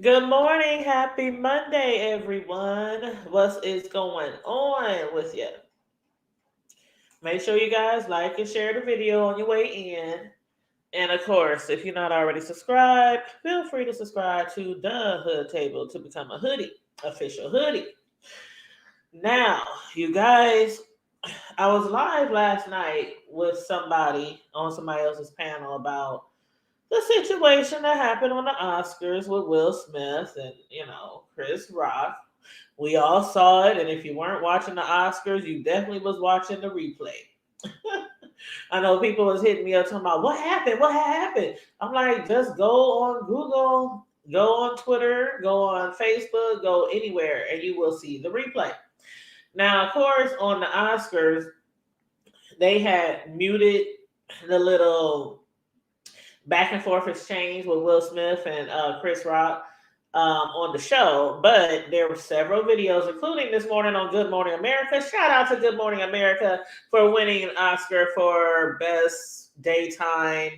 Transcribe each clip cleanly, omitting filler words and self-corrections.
Good morning. Happy Monday, everyone. What is going on with you? Make sure you guys like and share the video on your way in. And of course, if you're not already subscribed, feel free to subscribe to the Hood Table to become a hoodie, official hoodie. Now, you guys, I was live last night with somebody on somebody else's panel about the situation that happened on the Oscars with Will Smith and, Chris Rock. We all saw it, and if you weren't watching the Oscars, you definitely was watching the replay. I know people was hitting me up talking about what happened, what happened. I'm like, just go on Google, go on Twitter, go on Facebook, go anywhere, and you will see the replay. Now, of course, on the Oscars, they had muted the little back and forth exchange with Will Smith and Chris Rock on the show, but there were several videos, including this morning on Good Morning America. Shout out to Good Morning America for winning an Oscar for Best Daytime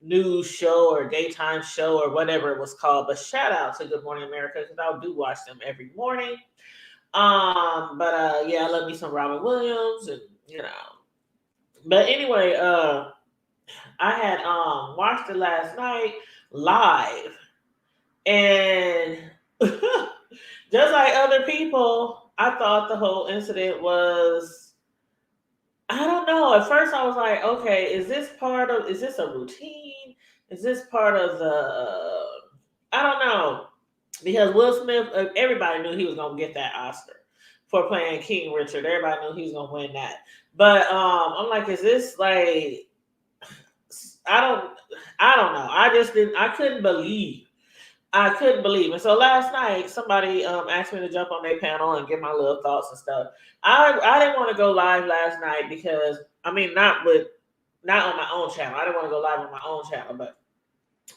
News Show or Daytime Show or whatever it was called. But shout out to Good Morning America because I do watch them every morning. But yeah, I love me some Robin Williams and But anyway, I had watched it last night live, and just like other people, I thought the whole incident was, I don't know. At first I was like, okay, is this a routine? Is this part of I don't know. Because Will Smith, everybody knew he was going to get that Oscar for playing King Richard. Everybody knew he was going to win that. But I'm like, is this like, I don't, I don't know. I couldn't believe. And so last night, somebody asked me to jump on their panel and give my little thoughts and stuff. I didn't want to go live last night because I mean not on my own channel. I didn't want to go live on my own channel, but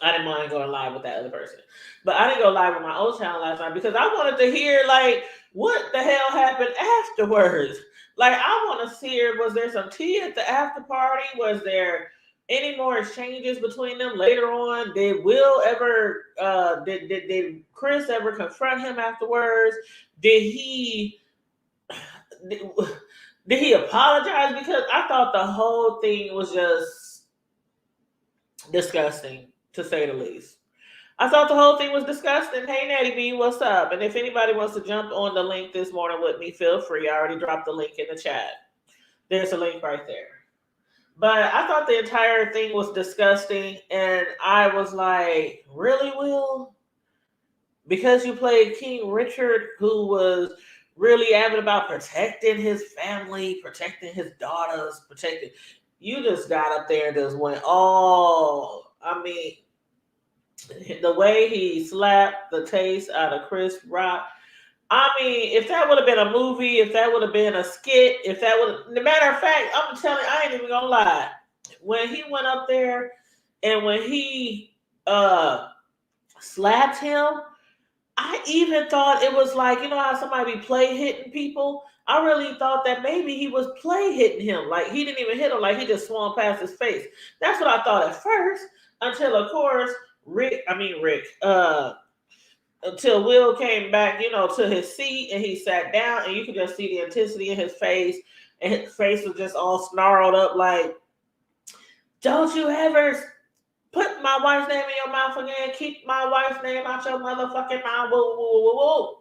I didn't mind going live with that other person. But I didn't go live on my own channel last night because I wanted to hear like what the hell happened afterwards. Like I want to hear, was there some tea at the after party? Was there any more exchanges between them later on? Did Will ever did Chris ever confront him afterwards? Did he did, did he apologize? Because I thought the whole thing was just disgusting, to say the least. I thought the whole thing was disgusting. Hey, Natty B, what's up? And if anybody wants to jump on the link this morning with me, feel free. I already dropped the link in the chat. There's a link right there. But I thought the entire thing was disgusting. And I was like, really, Will? Because you played King Richard, who was really avid about protecting his family, protecting his daughters, protecting. You just got up there and just went, oh, I mean, the way he slapped the taste out of Chris Rock. I mean, if that would have been a movie, if that would have been a skit, if that would, the matter of fact, I'm telling you, I ain't even gonna lie. When he went up there and when he slapped him, I even thought it was like, you know how somebody be play hitting people? I really thought that maybe he was play hitting him. Like he didn't even hit him, like he just swung past his face. That's what I thought at first, until of course until Will came back, to his seat and he sat down and you could just see the intensity in his face. And his face was just all snarled up like, don't you ever put my wife's name in your mouth again. Keep my wife's name out your motherfucking mouth. Woo, woo, woo, woo.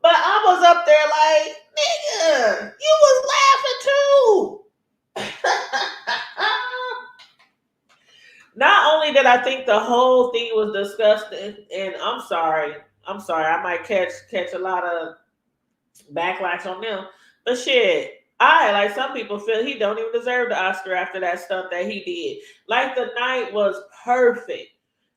But I was up there like, nigga, you was laughing too. Not only did I think the whole thing was disgusting, and I'm sorry, I might catch a lot of backlash on them, but shit, I like some people feel he don't even deserve the Oscar after that stuff that he did. Like the night was perfect.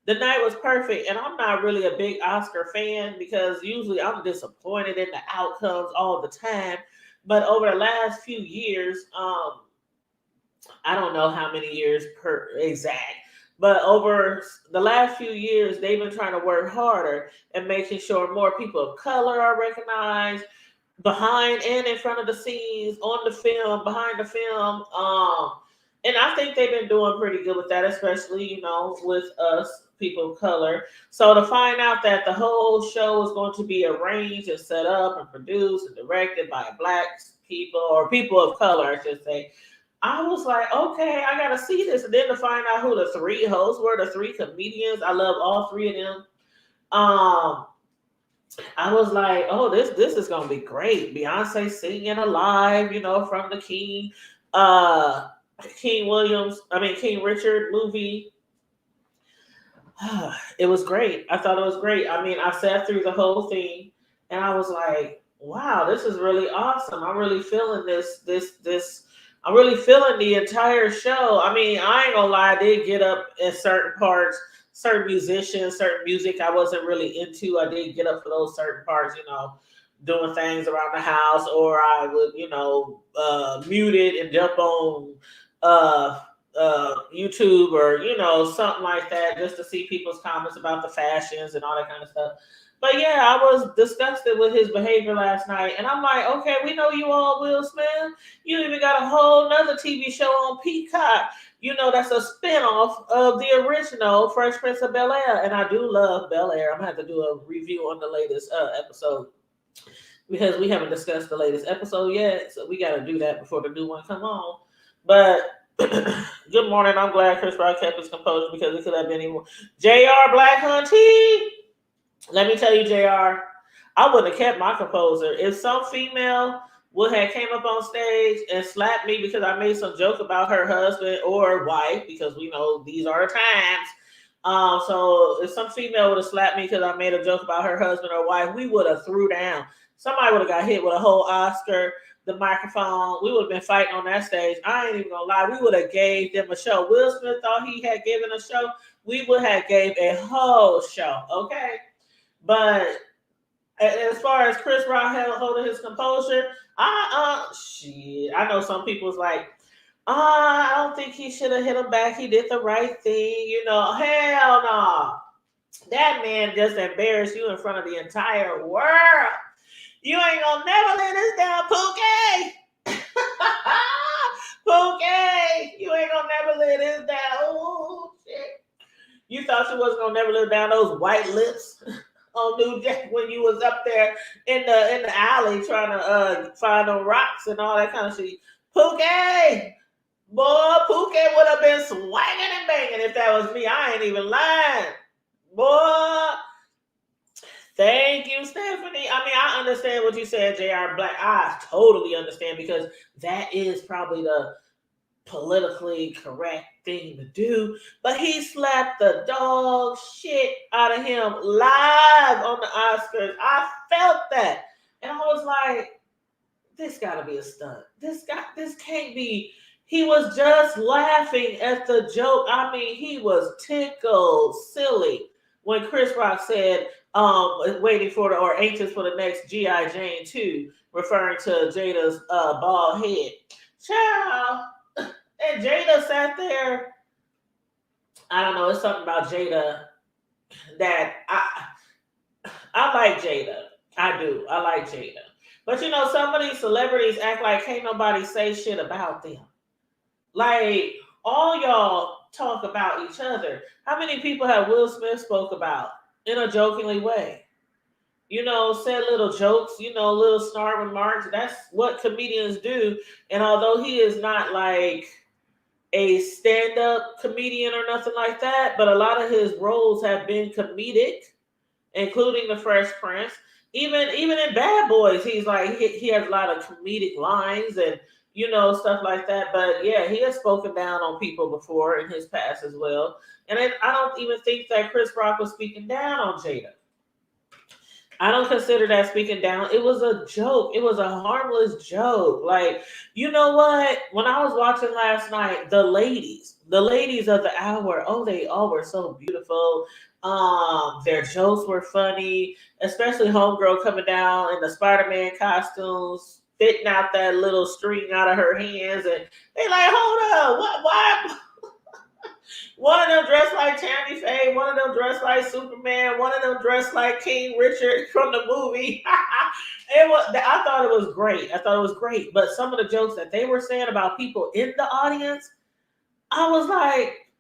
The night was perfect, and I'm not really a big Oscar fan because usually I'm disappointed in the outcomes all the time. But over the last few years, I don't know how many years per exact, but over the last few years, they've been trying to work harder and making sure more people of color are recognized behind and in front of the scenes, on the film, behind the film. And I think they've been doing pretty good with that, especially with us people of color. So to find out that the whole show was going to be arranged and set up and produced and directed by black people or people of color, I should say, I was like, okay, I gotta see this. And then to find out who the three hosts were, the three comedians, I love all three of them. Um, I was like, oh, this is gonna be great. Beyonce singing alive, from the uh, King Richard movie. It was great. I thought it was great. I mean, I sat through the whole thing, and I was like, wow, this is really awesome. I'm really feeling this. I'm really feeling the entire show. I mean, I ain't gonna lie, I did get up in certain parts, certain musicians, certain music I wasn't really into. I did get up for those certain parts, doing things around the house, or I would, mute it and jump on uh YouTube or something like that just to see people's comments about the fashions and all that kind of stuff. But yeah, I was disgusted with his behavior last night, and I'm like, okay, we know you all, Will Smith. You even got a whole nother TV show on Peacock. That's a spinoff of the original Fresh Prince of Bel Air, and I do love Bel Air. I'm gonna have to do a review on the latest episode because we haven't discussed the latest episode yet, so we got to do that before the new one come on. But good morning. I'm glad Chris Rock kept his composure because it could have been anyone. JR Black Hunty. Let me tell you, JR, I wouldn't have kept my composure. If some female would have came up on stage and slapped me because I made some joke about her husband or wife, because we know these are the times. So if some female would have slapped me because I made a joke about her husband or wife, we would have threw down. Somebody would have got hit with a whole Oscar, the microphone. We would have been fighting on that stage. I ain't even gonna lie. We would have gave them a show. Will Smith thought he had given a show. We would have gave a whole show. Okay. But as far as Chris Rock holding his composure, shit. I know some people's like, I don't think he should have hit him back. He did the right thing. Hell no. That man just embarrassed you in front of the entire world. You ain't gonna never let us down, Pookie. Pookie, you ain't gonna never let us down. Oh shit. You thought you wasn't gonna never let down those white lips on New Jack when you was up there in the alley trying to find them rocks and all that kind of shit. Pookie, boy, Pookie would have been swinging and banging if that was me. I ain't even lying, boy. Thank you, Stephanie. I mean, I understand what you said, JR Black. I totally understand because that is probably the politically correct thing to do. But he slapped the dog shit out of him live on the Oscars. I felt that. And I was like, this gotta be a stunt. This can't be. He was just laughing at the joke. I mean, he was tickled silly when Chris Rock said, waiting for or anxious for the next G.I. Jane 2, referring to Jada's bald head. Child. And Jada sat there. I don't know. It's something about Jada that I like Jada. I do. I like Jada. But some of these celebrities act like can't nobody say shit about them. Like, all y'all talk about each other. How many people have Will Smith spoke about in a jokingly way? Said little jokes, little snark remarks. That's what comedians do. And although he is not like a stand-up comedian or nothing like that, but a lot of his roles have been comedic, including the Fresh Prince. Even in Bad Boys, he's like he has a lot of comedic lines and stuff like that. But yeah, he has spoken down on people before in his past as well. And I don't even think that Chris Rock was speaking down on Jada. I don't consider that speaking down. It was a joke. It was a harmless joke. Like, you know what? When I was watching last night, the ladies of the hour, oh, they all were so beautiful. Their jokes were funny, especially Homegirl coming down in the Spider-Man costumes, spitting out that little string out of her hands, and they like, hold up, why? One of them dressed like Tammy Faye, one of them dressed like Superman, one of them dressed like King Richard from the movie. I thought it was great. But some of the jokes that they were saying about people in the audience, I was like,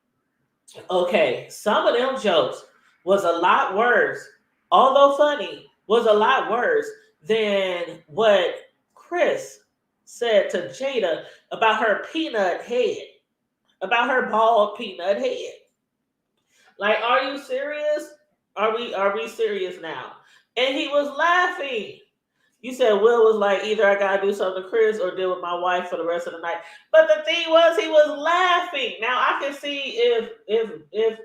Okay, some of them jokes was a lot worse, although funny, was a lot worse than what Chris said to Jada about her peanut head, about her bald peanut head. Like, are you serious? Are we serious now? And he was laughing. You said Will was like, either I gotta do something to Chris or deal with my wife for the rest of the night. But the thing was, he was laughing. Now I can see if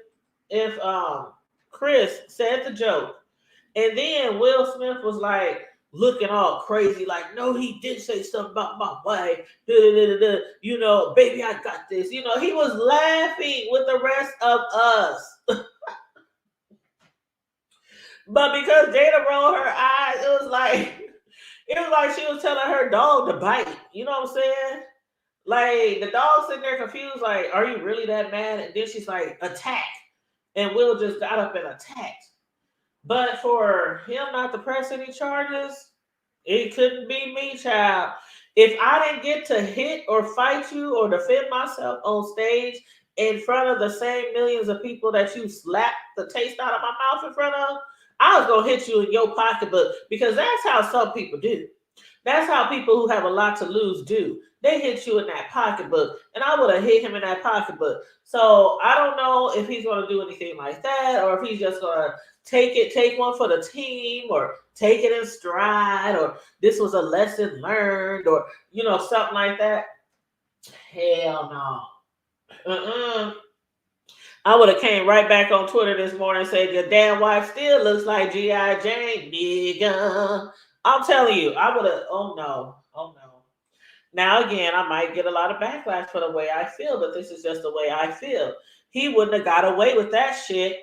Chris said the joke, and then Will Smith was like looking all crazy, like, no, he did say something about my wife. Da, da, da, da, you know, baby, I got this. You know, he was laughing with the rest of us. But because Jada rolled her eyes, it was like she was telling her dog to bite. You know what I'm saying? Like the dog sitting there confused, like, are you really that mad? And then she's like, attack. And Will just got up and attacked. But for him not to press any charges, it couldn't be me, child. If I didn't get to hit or fight you or defend myself on stage in front of the same millions of people that you slapped the taste out of my mouth in front of, I was gonna hit you in your pocketbook because that's how some people do. That's how people who have a lot to lose do. They hit you in that pocketbook, and I would have hit him in that pocketbook. So I don't know if he's going to do anything like that, or if he's just going to take one for the team, or take it in stride, or this was a lesson learned, or something like that. Hell no. I would have came right back on Twitter this morning and said your damn wife still looks like G.I. Jane, big gun. I'm telling you, I would have. Oh no, oh no. Now again, I might get a lot of backlash for the way I feel, but this is just the way I feel. He wouldn't have got away with that shit.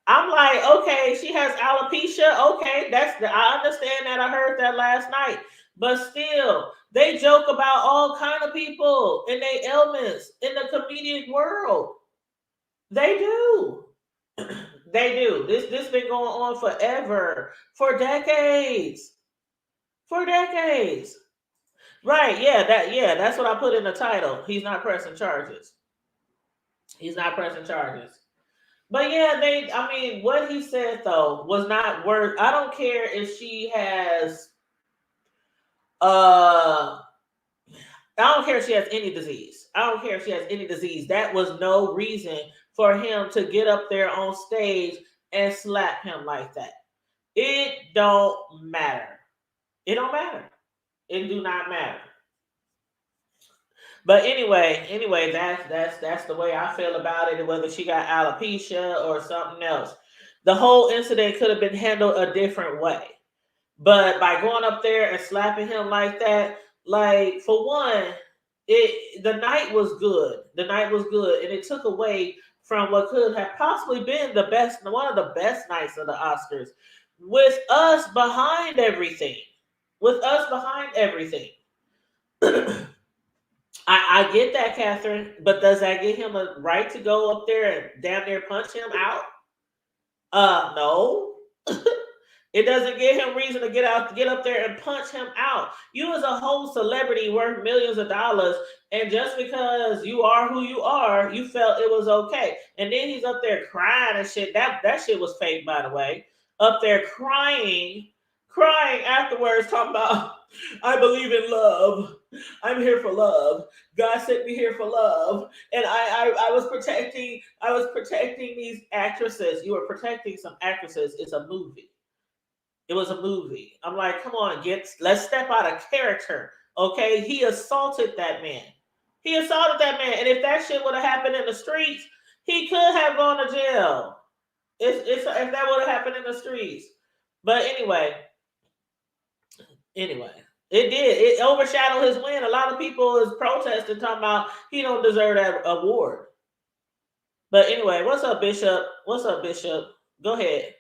I'm like, okay, she has alopecia. Okay, I understand that. I heard that last night. But still, they joke about all kind of people and their ailments in the comedic world. They do. They do. This been going on forever, for decades, for decades. Right? That's what I put in the title. He's not pressing charges. He's not pressing charges. But yeah, I mean, what he said though was not worth. I don't care if she has. Uh, I don't care if she has any disease. I don't care if she has any disease. That was no reason for him to get up there on stage and slap him like that. It don't matter. It don't matter. It do not matter. But anyway, that's the way I feel about it. Whether she got alopecia or something else, the whole incident could have been handled a different way. But by going up there and slapping him like that, like for one, the night was good. The night was good, and it took away from what could have possibly been one of the best nights of the Oscars, with us behind everything. With us behind everything. I get that, Catherine, but does that give him a right to go up there and damn near punch him out? No. It doesn't give him reason to get up there and punch him out. You as a whole celebrity worth millions of dollars, and just because you are who you are, you felt it was okay. And then he's up there crying and shit. That shit was fake, by the way. Up there crying afterwards, talking about I believe in love. I'm here for love. God sent me here for love, and I was protecting these actresses. You were protecting some actresses. It's a movie. It was a movie. I'm like, come on, let's step out of character. Okay, he assaulted that man. He assaulted that man, and if that shit would have happened in the streets, he could have gone to jail. If that would have happened in the streets. But anyway, it did. It overshadowed his win. A lot of people is protesting, talking about he don't deserve that award. But anyway, what's up, Bishop? What's up, Bishop? Go ahead.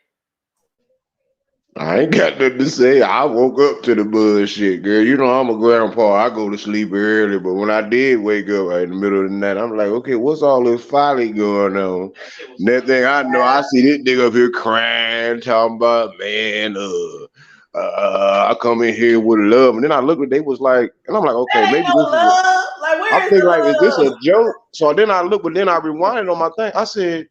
I ain't got nothing to say. I woke up to the bullshit, girl. You know I'm a grandpa. I go to sleep early, but when I did wake up in the middle of the night, I'm like, okay, what's all this folly going on? That shit was Next funny. thing I know, I see this nigga up here crying, talking about, man, I come in here with love, and then I look at they was like, and I'm like, okay, That ain't maybe no this is love. Like, I'm Where's the thinking like, is this a love? joke? So then I look, but then I rewinded on my thing. I said,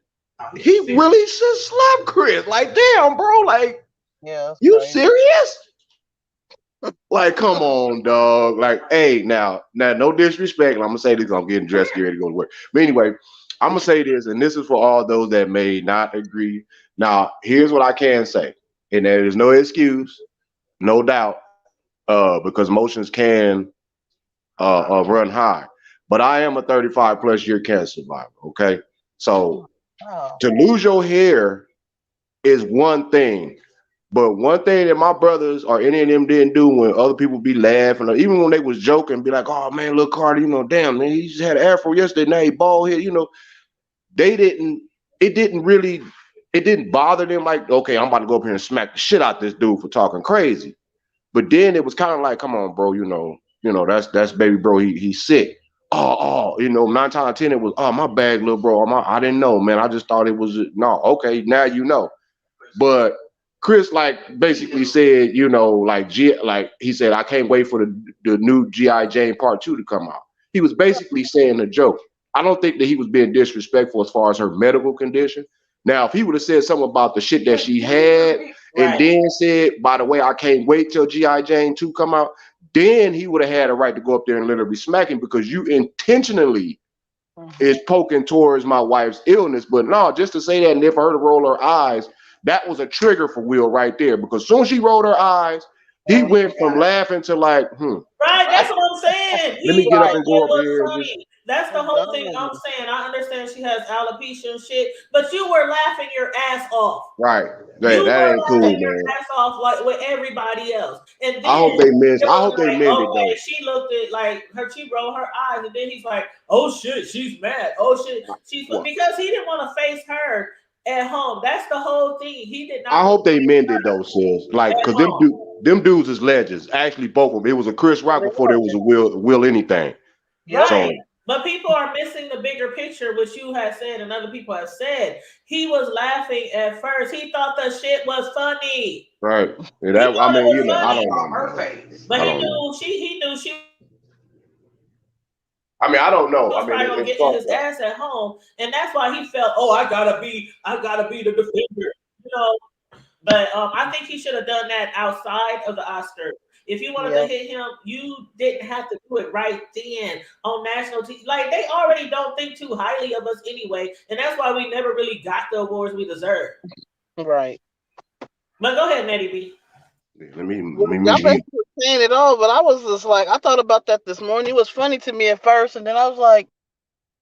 he really should slap Chris. Like, damn, bro. Like, Yeah, it's you crazy. serious? Like, come on, dog. Like, hey, now, no disrespect. And I'm gonna say this. I'm getting dressed, getting ready to go to work. But anyway, I'm gonna say this, and this is for all those that may not agree. Now, here's what I can say, and there is no excuse, no doubt, because emotions can run high. But I am a 35 plus year cancer survivor. Okay, so Oh, to lose your hair is one thing. But one thing that my brothers or any of them didn't do when other people be laughing or even when they was joking, be like, "Oh man, look Carter, damn man, he just had an afro yesterday, now he bald head." They didn't. It didn't really. It didn't bother them. Like, okay, I'm about to go up here and smack the shit out this dude for talking crazy. But then it was kind of like, come on, bro, that's baby bro. He's sick. Nine times out of ten it was, oh my bad, little bro. I didn't know, man. I just thought it was no. Okay, now you know. But Chris like basically said, like he said, I can't wait for the new G.I. Jane Part 2 to come out. He was basically saying a joke. I don't think that he was being disrespectful as far as her medical condition. Now, if he would have said something about the shit that she had and Right. then said, by the way, I can't wait till G.I. Jane 2 come out, then he would have had a right to go up there and literally smack him because you intentionally hmm, is poking towards my wife's illness. But no, just to say that and then for her to roll her eyes, that was a trigger for Will right there. Because as soon as she rolled her eyes, he went from laughing to like, Right, that's what I'm saying. let me He get up thought right. and it go over was here and just funny. That's the It's whole thing I'm dumb. saying. I understand she has alopecia and shit, but you were laughing your ass off. right. You Yeah, that were ain't cool, laughing man. your ass off like with everybody else. And I then hope they missed. it I was hope they like, mended okay, though. she looked at like her, she rolled her eyes, and then he's like, oh shit, she's mad. Oh shit, she's What? because he didn't want to face her at home. That's the whole thing. He did I not want hope to they face mended though, sis. Like, her at cause home. them dudes is legends. Actually, both of them. It was a Chris Rock They before there are. was a Will anything. Yep. Right. So But people are missing the bigger picture, which you have said and other people have said. He was laughing at first. He thought the shit was funny. right. Yeah, He that I thought it mean, was I funny. don't know, man. But I don't know. he knew she was probably gonna get his ass at home. And that's why he felt, I oh, mean, I it's gotta fucked be, up. I gotta be the defender. But I think he should have done that outside of the Oscar. If you wanted to hit him, you didn't have to do it right then on national TV. Like they already don't think too highly of us anyway, and that's why we never really got the awards we deserve. Right. But go ahead, Nettie B. Yeah, let me Y'all mute. basically saying it all, but I was just like, I thought about that this morning. It was funny to me at first, and then I was like,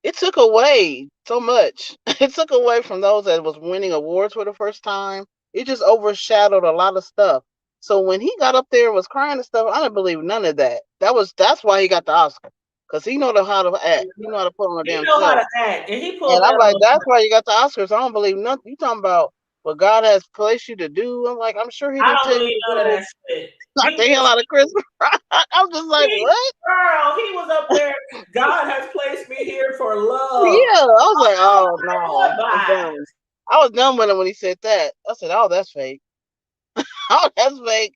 it took away so much. It took away from those that was winning awards for the first time. It just overshadowed a lot of stuff. So when he got up there and was crying and stuff, I didn't believe none of that. That's why he got the Oscar. Cause he know how to act. He know how to put on a He damn know how to show. act, and he And pulled I'm that like, off. that's why you got the Oscars. I don't believe nothing. You talking about what God has placed you to do. I'm like, I'm sure he I didn't don't tell you believe to none of go that shit. knock You the hell just out of Chris Rock. I'm just like, what? girl, he was up there. God has placed me here for love. Yeah. I was like, oh Boy, no. I'm bye. done. I was done with him when he said that. I said, oh, that's fake. Oh, that's fake.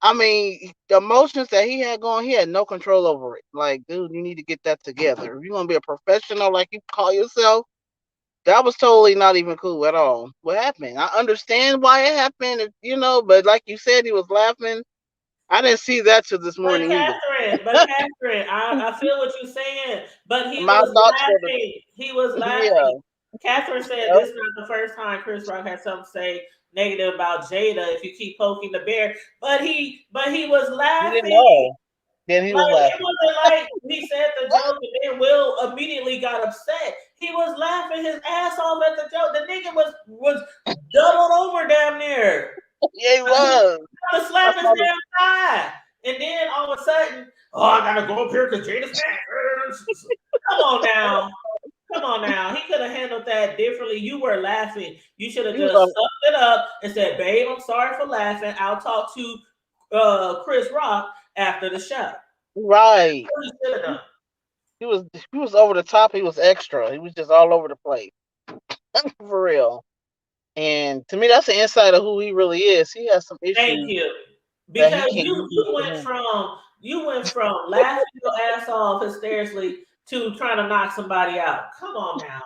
I mean, the emotions that he had going, he had no control over it. Like, dude, you need to get that together. If you want to be a professional like you call yourself, that was totally not even cool at all. What happened? I understand why it happened, but like you said, he was laughing. I didn't see that till this morning either. But Catherine, I feel what you're saying, but he My was thoughts were laughing. He was laughing. yeah, Catherine said yep. this is not the first time Chris Rock had something to say negative about Jada if you keep poking the bear. But he was He didn't laughing. know. Then he was Like it laughing. wasn't like he said the joke and then Will immediately got upset. He was laughing his ass off at the joke. The nigga was doubled over down there. Yeah, he was. To I slap his saw the damn thigh. And then all of a sudden, oh, I gotta go up here because Jada's mad. Come on now. Come on now. He could have handled that differently. You were laughing. You should have he was just sucked it up and said, babe, I'm sorry for laughing. I'll talk to Chris Rock after the show. That's right. what he should have He, done. he was over the top. He was extra. He was just all over the place for real. And to me, that's the insight of who he really is. He has some Thank issues you. that he Because can't. you went from You went from laughing your ass off hysterically to trying to knock somebody out. Come on now.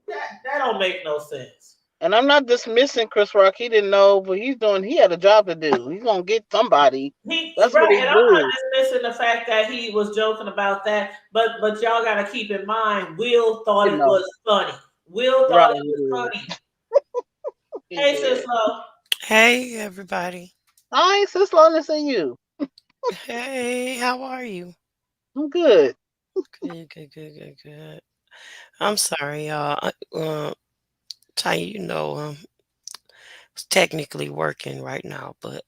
That don't make no sense. And I'm not dismissing Chris Rock. He didn't know what he's doing. He had a job to do. He's gonna get somebody. He That's what right, he and I'm not do. dismissing the fact that he was joking about that, but y'all got to keep in mind, Will thought You it know, was funny. Will right? thought it He was did. funny. He Hey, sis, did. love. Hey, everybody. I ain't so slow to see you. Hey, how are you? I'm good. Good, good, good, good, good. I'm sorry, y'all. Tanya, technically working right now, but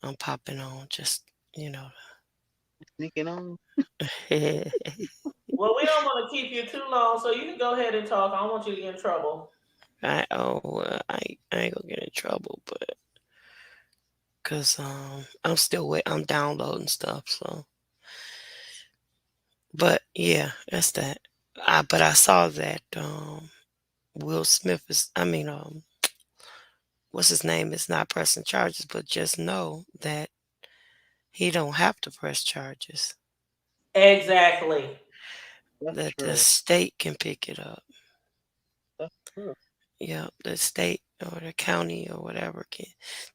I'm popping on just, you know. Sneaking on. Well, we don't want to keep you too long, so you can go ahead and talk. I don't want you to get in trouble. I ain't gonna get in trouble, but cause I'm downloading stuff, so. But yeah, that's that. But I saw that Will Smith is, what's his name is not pressing charges, but just know that he don't have to press charges. Exactly. That's That the true. state can pick it up. That's true. Yeah, the state or the county or whatever can,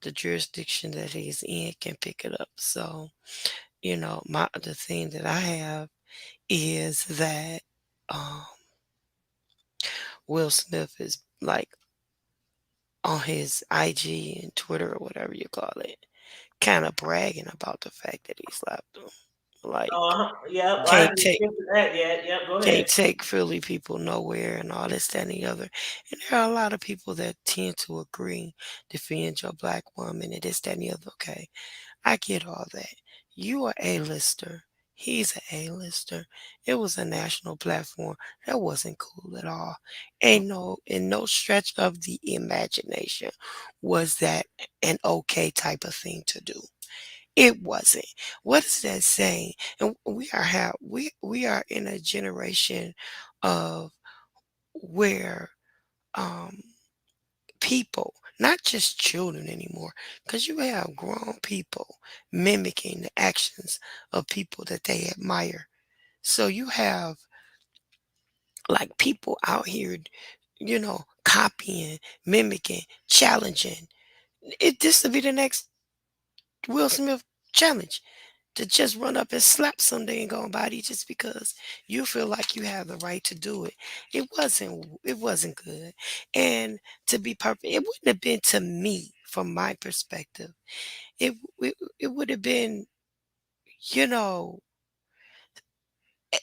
the jurisdiction that he's in can pick it up. So, the thing that I have is that um, Will Smith is like on his IG and Twitter or whatever you call it, kind of bragging about the fact that he slapped him. Like, Yep, I Uh, can't didn't take get to that yet. Yep, go ahead. can't take Philly people nowhere and all this, that, and the other. And there are a lot of people that tend to agree, defend your black woman and this, that, and the other. Okay, I get all that. You are A-lister. He's an A-lister. It was a national platform. That wasn't cool at all. Ain't no, in no stretch of the imagination was that an okay type of thing to do. It wasn't. What is that saying? And we are in a generation of where um people, not just children anymore, because you have grown people mimicking the actions of people that they admire. So you have like people out here, copying, mimicking, challenging. This will be the next Will Smith challenge, to just run up and slap something and go body just because you feel like you have the right to do it. It wasn't good. And to be perfect, it wouldn't have been to me from my perspective. It would have been, you know,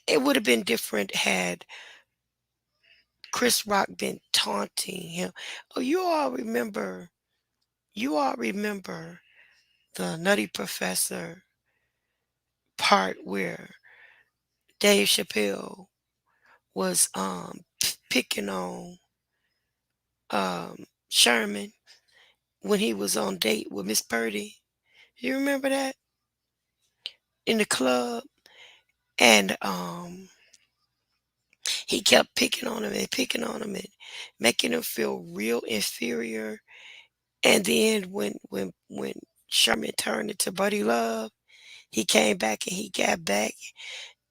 it would have been different had Chris Rock been taunting him. Oh, you all remember the Nutty Professor part where Dave Chappelle was picking on Sherman when he was on date with Miss Purdy. You remember that in the club? And he kept picking on him and picking on him and making him feel real inferior. And then when Sherman turned into Buddy Love, he came back and he got back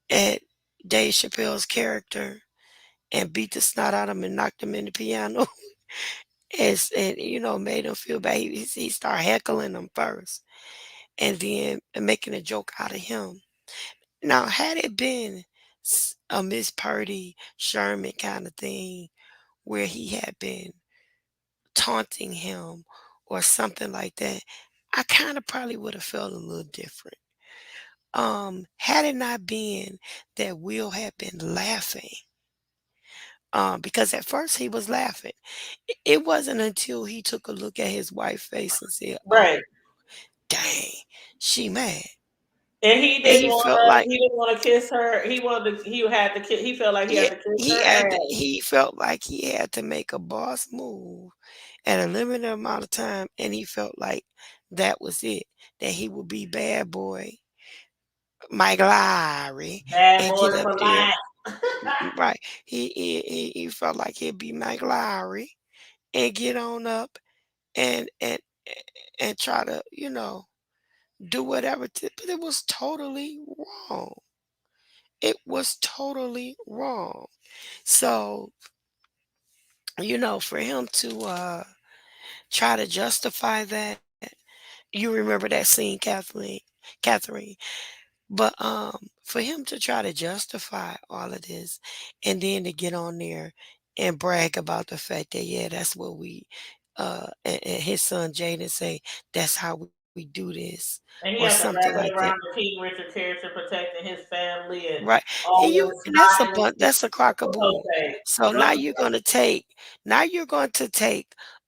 at Dave Chappelle's character and beat the snot out of him and knocked him in the piano. And made him feel bad. He started heckling him first and then making a joke out of him. Now, had it been a Miss Purdy Sherman kind of thing where he had been taunting him or something like that, I kind of probably would have felt a little different. Had it not been that Will had been laughing, because at first he was laughing. It wasn't until he took a look at his wife's face and said, "Oh, Right. dang, she mad." And he And didn't he want felt to. like, He didn't want to kiss her. He wanted to. He had to. He felt like he yeah, had to kiss her ass. he felt like he had to make a boss move at a limited amount of time, and he felt like that was it. That he would be bad boy Mike Lowry Bad and boy get up for there. life. Right. He felt like he'd be Mike Lowry and get on up and and try to, do whatever. But it was totally wrong. It was totally wrong. So, for him to try to justify that, you remember that scene, Catherine. But for him to try to justify all of this and then to get on there and brag about the fact that yeah, that's what we and his son Jaden say that's how we do this or And he had to something wrap like it that. around the King Richard character protecting his family and Right. And all you this and that's a snot and bun that's a crock of bull. okay. So No. now you're going to take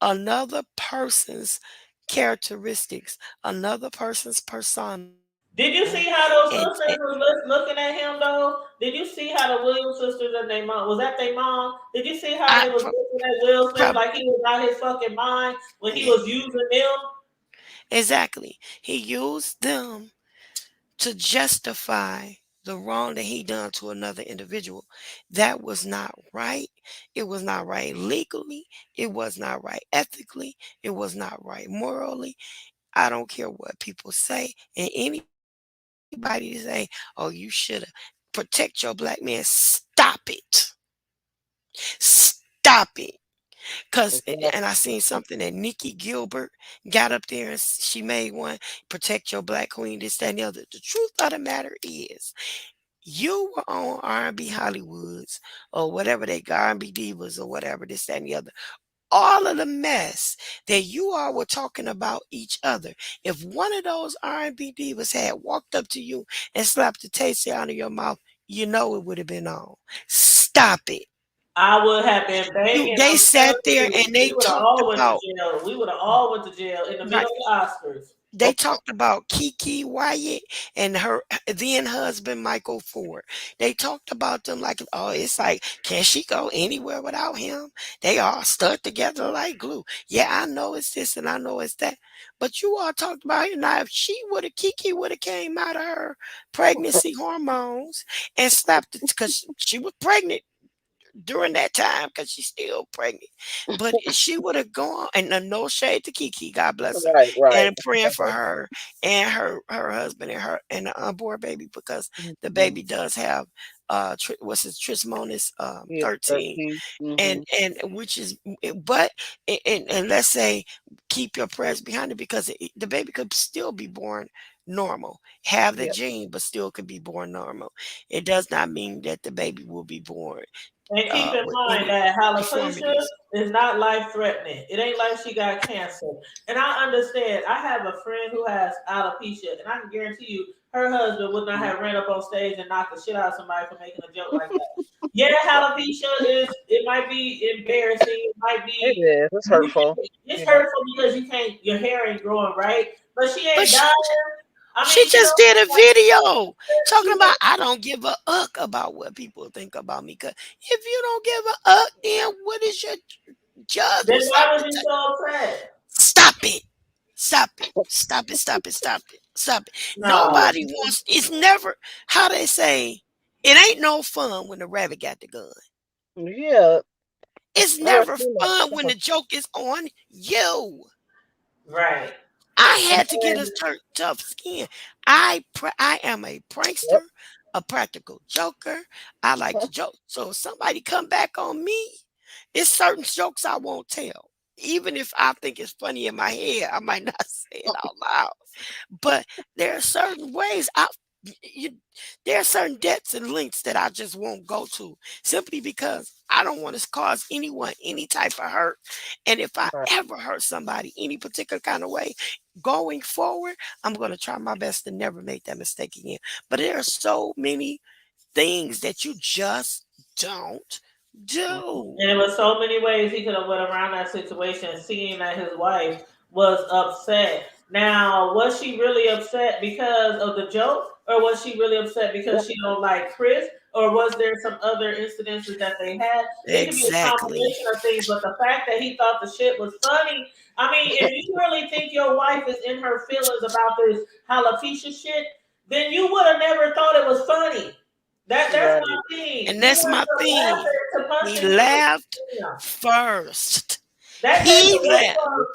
another person's characteristics, another person's persona, Did you see how and those sisters was looking at him though? Did you see how the Williams sisters and their mom was that their mom? Did you see how I they was looking at Will Smith like he was out his fucking mind when he yeah, was using them? exactly. He used them to justify the wrong that he done to another individual. That was not right. It was not right legally. It was not right ethically. It was not right morally. I don't care what people say. And anybody to say, oh, you should have protect your black man. Stop it. Stop it. And I seen Exactly. something that Nikki Gilbert got up there and she made one, protect your black queen, this, that, and the other. The truth of the matter is, you were on R&B Hollywoods or whatever they R&B divas or whatever, this, that, and the other. All of the mess that you all were talking about each other. If one of those R&B divas had walked up to you and slapped the taste out of your mouth, you know it would have been on. Stop it. I would have been You begging. they I'm sat telling there you, and we they would have talked all went to about jail. We would have all went to jail in the right. middle of the Oscars. They talked about Kiki Wyatt and her then husband Michael Ford. They talked about them like, oh, it's like, can she go anywhere without him? They all stuck together like glue. Yeah, I know it's this and I know it's that. But you all talked about it. Now, if Kiki would have came out of her pregnancy hormones and slapped it because she was pregnant during that time because she's still pregnant. But she would have gone, and no shade to Kiki, God bless her, Right, right. and praying for her and her husband and her and the unborn baby because the Mhm. baby does have what's his Trismonis Yeah, 13 13. and Mhm. which is but and let's say keep your prayers behind it because the baby could still be born normal, have the Yep. gene but still could be born normal. It does not mean that the baby will be born And keep in with mind any that alopecia deformities. is not life threatening. It ain't like she got cancer. And I understand. I have a friend who has alopecia, and I can guarantee you her husband would not have ran up on stage and knocked the shit out of somebody for making a joke like that. Yeah, alopecia is, it might be embarrassing. It might It be, is. It's hurtful. it's You know. hurtful because you can't, your hair ain't growing right, but she But ain't dying. I she mean, just did a video talking she about I don't give a uck about what people think about me. Cause if you don't give a uck, then what is your judge then with why something was to you say? so upset? Stop it. Stop it. Stop it. Stop it. Stop it. Stop it. No. Nobody wants it's never how they say it ain't no fun when the rabbit got the gun. Yeah. It's I done never seen fun when that. the joke is on you. Right. I And had to get a tough skin. I am a Yep. prankster, a practical joker. I like to joke. So if somebody come back on me, it's certain jokes I won't tell. Even if I think it's funny in my head, I might not say it out loud. But there are certain ways you, there are certain depths and lengths that I just won't go to simply because I don't want to cause anyone any type of hurt. And if I Right. ever hurt somebody any particular kind of way, going forward, I'm going to try my best to never make that mistake again. But there are so many things that you just don't do. And it was so many ways he could have went around that situation, seeing that his wife was upset. Now, was she really upset because of the joke, or was she really upset because she don't like Chris, or was there some other incidences that they had? It could be a Exactly. combination of things, but the fact that he thought the shit was funny. I mean, if you really think your wife is in her feelings about this alopecia shit, then you would have never thought it was funny. That's Right. my thing. And You that's went my from thing. laughing to He punching him. laughed Yeah. first. That takes He away left. from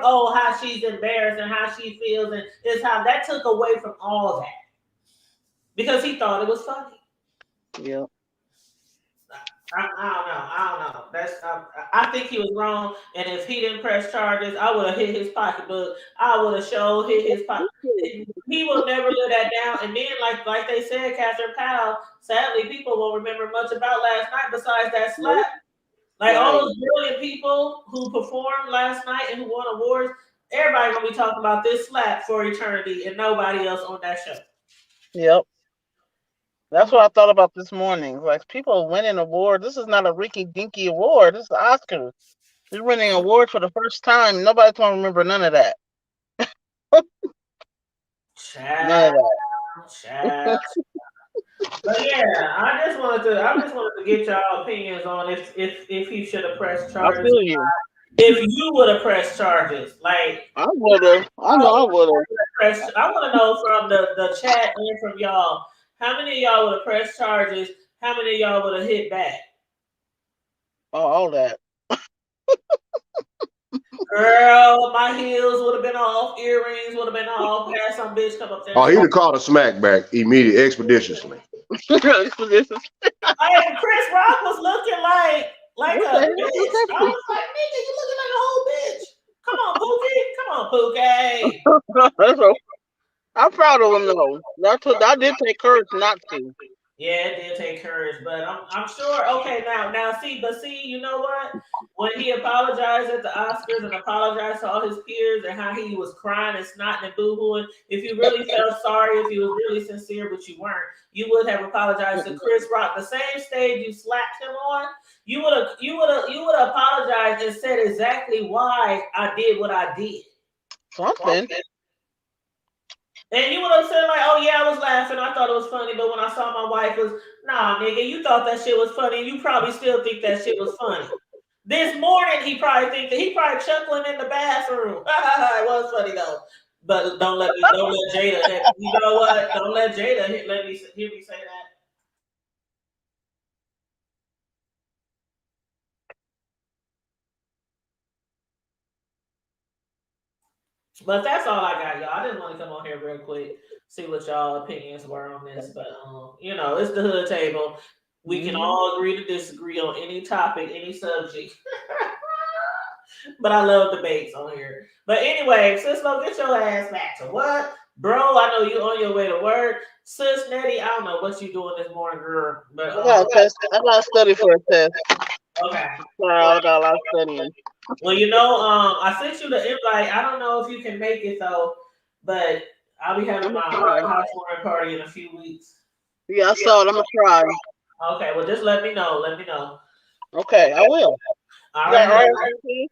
So how she's embarrassed and how she feels, and it's how that took away from all that because he thought it was funny. yeah. I don't know. I don't know. I think he was wrong. And if he didn't press charges, I would have hit his pocketbook. I would have showed hit his pocket. He will never live that down. And then, like they said, Catherine Powell. Sadly, people won't remember much about last night besides that slap. Nope. Like all Right. those brilliant people who performed last night and who won awards, everybody gonna be talking about this slap for eternity, and nobody else on that show. Yep. That's what I thought about this morning. Like people winning awards. This is not a Ricky Dinky award. This is the Oscars. You're winning an award for the first time. Nobody's gonna remember none of that. None Child, of that. child. But yeah, I just wanted to get y'all opinions on if he should have pressed I charges. feel you. If you would have pressed charges, like I would have. I know I would have. I want to know from the chat and from y'all, how many of y'all would have pressed charges? How many of y'all would have hit back? All that. Girl, my heels would have been off, earrings would have been off. Had some bitch come up there and Oh, say, he'd have called a smack back immediately, expeditiously. This is- "Hey, Chris Rock was looking like what the a hell is bitch." I that? was like, "Nigga, you looking like a whole bitch." Come on, Pookie. Come on, Pookie. So, I'm proud of him though. That's what I did take courage not to. Yeah, it did take courage, but I'm sure. Okay, now see, you know what? When he apologized at the Oscars and apologized to all his peers and how he was crying and snotting and boohooing, if you really felt sorry, if you was really sincere, but you weren't, you would have apologized to Chris Rock, the same stage you slapped him on. You would have apologized and said exactly why I did what I did. Something. And you would have said like, "Oh yeah, I was laughing. I thought it was funny." But when I saw my wife was, "Nah, nigga, you thought that shit was funny. And you probably still think that shit was funny." This morning, he probably chuckling in the bathroom. It was funny though. But don't let Jada. You know what? Don't let Jada let me hear me say that. But that's all I got, y'all. I just want to come on here real quick, see what y'all opinions were on this. But it's the hood table. We can Hmm. all agree to disagree on any topic, any subject. But I love debates on here. But anyway, sis, Lo, get your ass back to what, bro? I know you on your way to work, sis. Nettie, I don't know what you doing this morning, girl. But I got a test. I got to study for a test. okay. Wow, I got a lot of studying. Well, I sent you the invite. I don't know if you can make it though, but I'll be having I'm my gonna try. housewarming party in a few weeks. Yeah, I saw it. I'm gonna try. Okay, well, just let me know. Let me know. Okay, I will. All You got right. RSVP?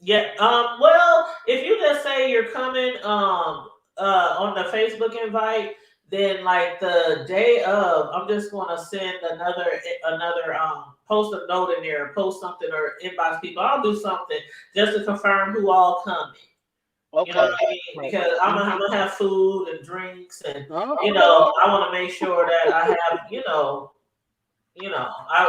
Yeah. Well, if you just say you're coming on the Facebook invite, then like the day of, I'm just gonna send another post a note in there, post something or inbox people. I'll do something just to confirm who all coming. You know what Okay. I mean? Right. Because I'm Mhm. gonna have food and drinks, and Okay. I want to make sure that I have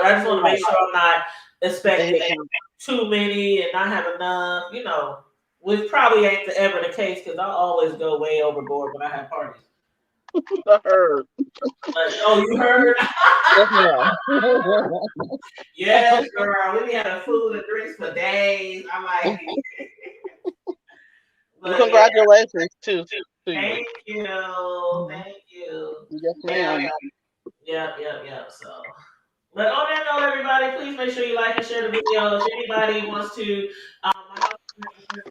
I just want to make Right. sure I'm not Get the head expecting count. too many and not have enough, which probably ain't ever the case because I always go way overboard when I have parties. I heard. But, oh, you heard? Yes, ma'am. Yes, girl. We be having food and drinks for days. I like it. Well, But yeah, congratulations to you. thank you. Mhm. Thank you. Yes, Yeah, ma'am. yep. So. But on that note, everybody, please make sure you like and share the video. If anybody wants to, my house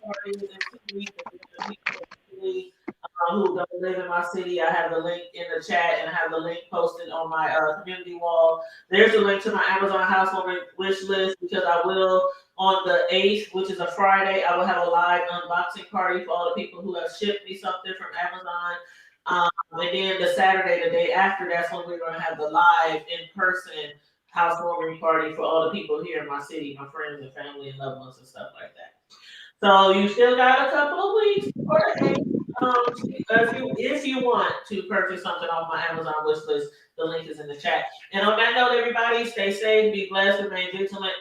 party is in 2 weeks. If there's people in the city, who don't live in my city, I have the link in the chat and I have the link posted on my community wall. There's a link to my Amazon housewarming wish list because I will on the 8th, which is a Friday, I will have a live unboxing party for all the people who have shipped me something from Amazon. And then the Saturday, the day after, that's when we're going to have the live in person housewarming party for all the people here in my city, my friends and family and loved ones and stuff like that. So you still got a couple of weeks for the 8th. If you want to purchase something off my Amazon wish list, the link is in the chat. And on that note, everybody, stay safe, be blessed, remain vigilant,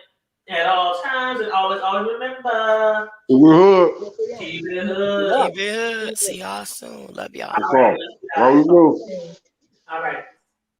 at all times, and always remember, We hood. keep it hood. Keep it hood. See y'all soon. Love y'all. All That's right, all. let's get out All of we here. do. All right.